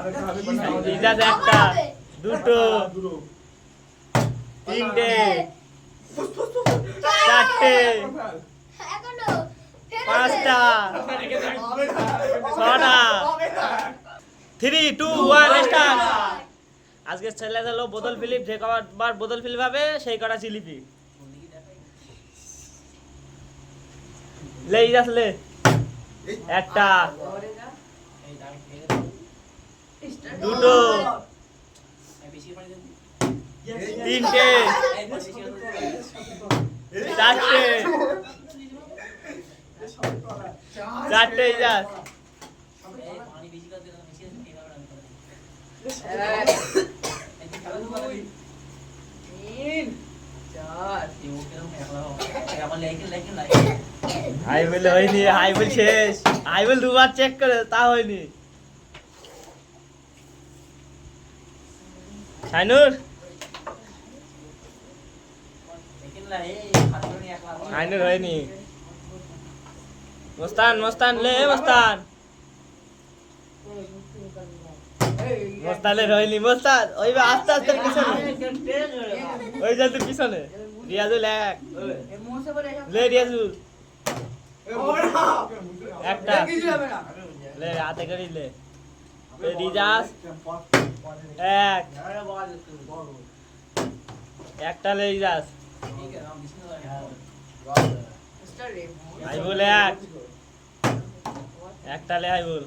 ইজাজ একটা, দুটো, তিনটে, চারটে, পাঁচটা, ছটা। 3, 2, 1 স্টার্ট। আজকে ছেলে হলো বোতল ফিলিপ, যে কবার বোতল ফিলিপ হবে সেই কটা জিলিপি। লেই আসলে একটা, দুটো, তিনটে, চারটে, চারটে ইজাজ, হাই বলে হয়নি, হাই বল শেষ। হাই বল দুবার চেক করে তা হয়নি। শাইনুর, শাইনুর হয়নি। মোস্তান, মোস্তান লে, মোস্তান, মোস্তানের হয়নি। মোস্তান ওই আস্তে আস্তে পিছনে, ওই যা তুই পিছনে। রিয়াজুল এক, লে রিয়াজুল একটা, লে হাতে করি লে। রিজাস এক, একটা লে রিজাস। আইবুল এক, একটা লে আইবুল।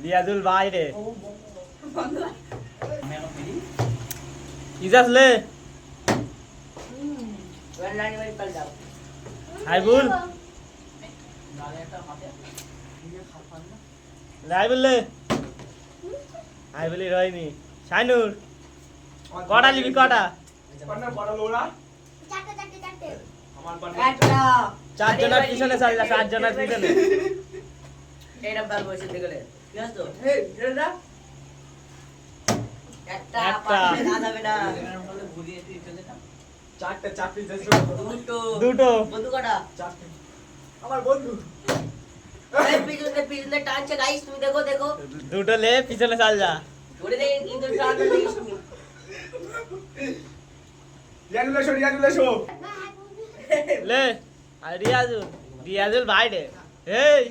রিয়াজুল বাইরে। ইজাজ লে, আইবুল আইবুল লে, আইবুলি রয়নি। শাইনুর কটা লিবি, কটা? চারজনের পিছনে চল যা, চারজনের পিছনে। দুটো, দুটো লে পিছনে চল যা। লে আর রিয়াজুল, রিয়াজুল বাইরে। এই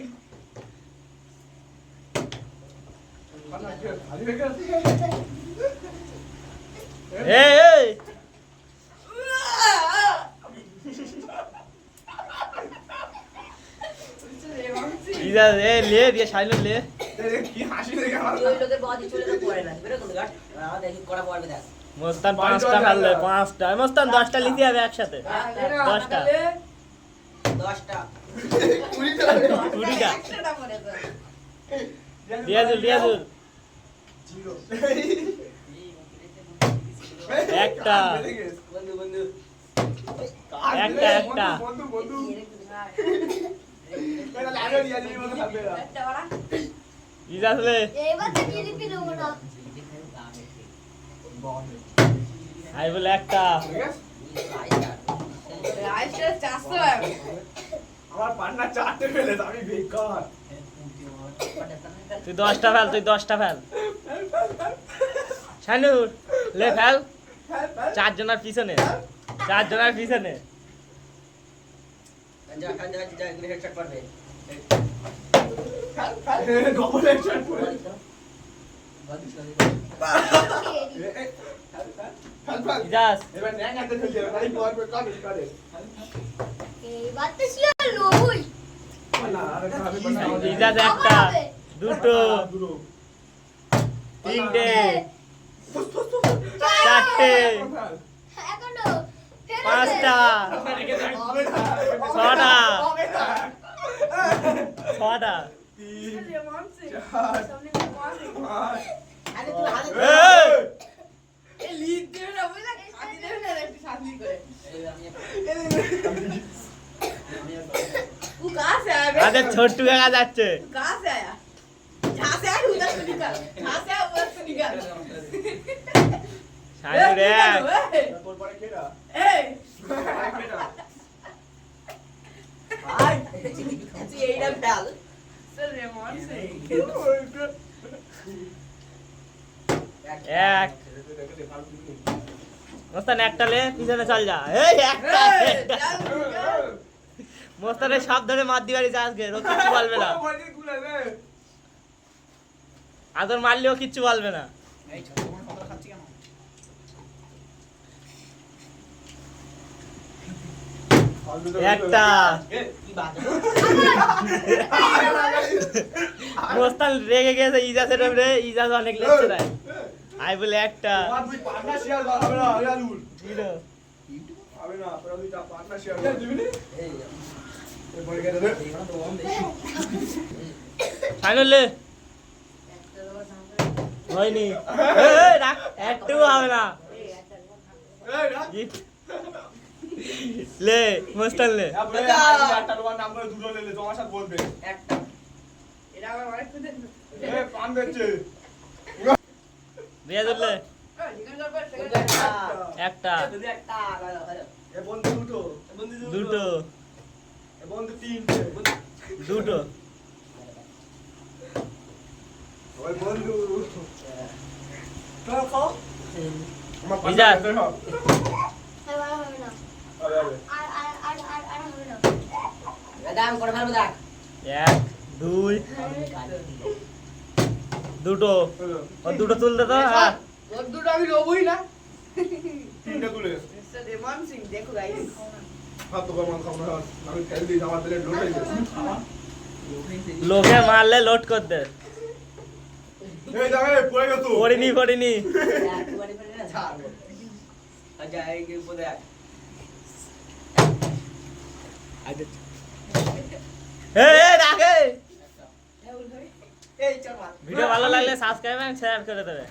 এই ইজাজ এ লে দিয়ে শাইনুর লে। মোস্তান 5টা ফেললে, 5টা। মোস্তান 10টা লিতে হবে একসাথে, 10টা, 20টা। রিয়াজুল, রিয়াজুল একটা, একটা, একটা। ইজাজ লে, আই বলে একটা। তুই 10টা ফেল, তুই 10টা ফেল। শাইনুর লে ফেল, চারজনের পিছনে, চারজনের পিছনে। ইজাজ ইজাজ একটা, দুটো, তিনটে, চারটে, পাঁচটা, ছটা, ছটা। আরে ছোট্টু কাকা যাচ্ছে कहाँ से आया जहाँ से आया उधर से निकल जहाँ से आया उधर से निकल শানু রে তোর পরে কেডা ए কেডা भाई यही ना डाल सर रेमन से এক মোস্তান একটা লে পিছনে চল যা এই একটা মোস্তানের সব ধরে মার দিবারি যা আজকে ও কিচ্ছু বলবে না আদর মারলেও কিচ্ছু বলবে না এই ছোট কোন কথা খাচ্ছি কেন একটা কি বাজে মোস্তান রেগে গেছে ইজাজের উপরে ইজাজ অনেক লেগছে তাই আই বলে একটা তুই পার্টনার শেয়ার হবে না ইয়ালুল জিরো হবে না তোরা দুইটা পার্টনার শেয়ার দিবি নি এই পরে কেডা রে এইটা তো বন্ধ ফাইনাল লে হয়নি এই রাখ একটু হবে না এই রাখ লে মোস্তান লে আপনি একটা তোমার নাম্বার দুটো লে তোমার সাথে বলবে একটা এরা আমার অনেক খুদে এ পান দিচ্ছে বিয়ে ধরলে জিজ্ঞাসা করবে একটা শুধু একটা ভালো ভালো এ বন্ধু দুটো দুটো এ বন্ধু তিনটে দুটো ওই বন্ধু চল খাও আমার বিজা। পার্টনার হবে আরে দাম করে ভালো দেখ এক দুই দুটো ও দুটো তুলতে তো হ্যাঁ। ওর দুটো আমি লবই না তিনটে তুলে মিস্টার রেমন সিং দেখো গাইস হাত তো কমান খাও না আমি খেল দিই আমার দিলে লোট হয়ে গেছে লোকে মারলে লোড কর দে এই জায়গায় পড়ে গেছো পড়িনি পড়িনি একবারে করে না ছাড় আচ্ছা এই কি উপরে রাখে এই চল মার ভিডিও ভালো লাগলে সাবস্ক্রাইব এন্ড শেয়ার করে দেবে